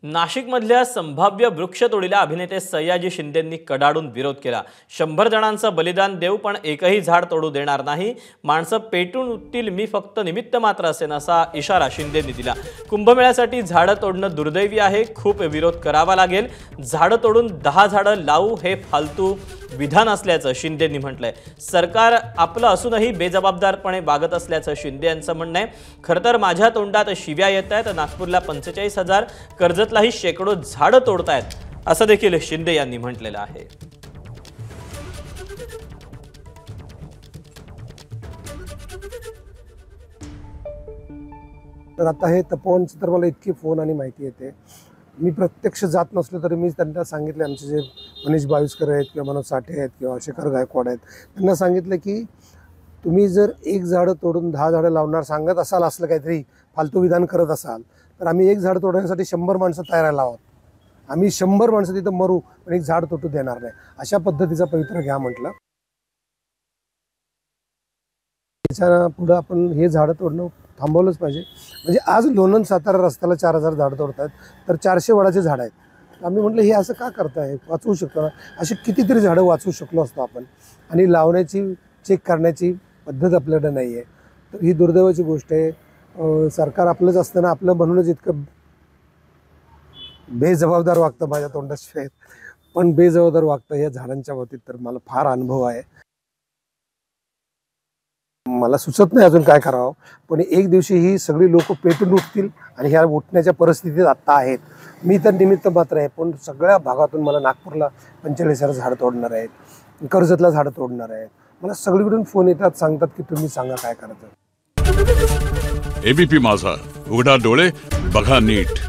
नाशिकमधल्या संभाव्य वृक्षतोडीला अभिनेते सयाजी शिंदेंनी कडाडून विरोध केला। 100 जणांचं बलिदान देऊ पण एकही झाड तोडू देणार नाही। माणसं पेटून उठतील, मी फक्त निमित्त मात्र असेन असा इशारा शिंदेंनी दिला। कुंभमेळ्यासाठी झाडं तोडणं दुर्दैवी आहे, खूप विरोध करावा लागेल। झाडं तोडून 10 झाडं लावू हे फालतू विधान असल्याचं शिंदेंनी म्हटलंय। सरकार आपलं असूनही बेजबाबदारपणे वागत असल्याचं शिंदे यांचं म्हणणं आहे। खरं तर माझ्या तोंडात शिव्या येत आहेत, नागपूरला 45,000, कर्जतलाही शेकडो झाडं तोडतायत असं देखील शिंदे यांनी म्हटलेलं आहे। तर आता हे तपोवनचं तर मला इतकी फोन आणि माहिती येते, मी प्रत्यक्ष जात नसलो तरी मी त्यांना सांगितले, आमचे जे मनीष बाविस्कर आहेत किंवा मनोज साठे आहेत किंवा शेखर गायकवाड आहेत, त्यांना सांगितलं की तुम्ही जर एक झाडं तोडून 10 झाडं लावणार सांगत असाल, असलं काहीतरी फालतू विधान करत असाल, तर आम्ही एक झाड तोडण्यासाठी 100 माणसं तयार आहोत। आम्ही 100 माणसं तिथं मरू पण एक झाड तोडू देणार नाही, अशा पद्धतीचा पवित्रा घ्या म्हटलं। त्याच्या पुढं आपण हे झाडं तोडणं थांबवलंच पाहिजे। म्हणजे आज लोणंद सातारा रस्त्याला 4000 झाडं तोडतात, तर 400 वडाचे झाड आहेत। आम्ही म्हटलं हे असं का करताय, वाचवू शकतो ना, अशी कितीतरी झाडं वाचवू शकलो असतो आपण। आणि लावण्याची चेक करण्याची पद्धत आपल्याकडे नाही आहे, तर ही दुर्दैवाची गोष्ट आहे। सरकार आपलंच असताना आपलं म्हणूनच इतकं बेजबाबदार वागतं, माझ्या तोंडाशिवाय पण बेजबाबदार वागतं या झाडांच्या बाबतीत, तर मला फार अनुभव आहे। मला सुचत नाही अजून काय करावं, पण एक दिवशी ही सगळी लोक पेटून उठतील आणि ह्या उठण्याच्या परिस्थितीत आत्ता आहेत। मी तर निमित्त मात्र आहे, पण सगळ्या भागातून मला नागपूरला 45,000 झाडं तोडणार आहेत, कर्जतला झाडं तोडणार आहेत, मला सगळीकडून फोन येतात, सांगतात की तुम्ही सांगा काय करायचं। एबीपी माझा, उघडा डोळे बघा नीट।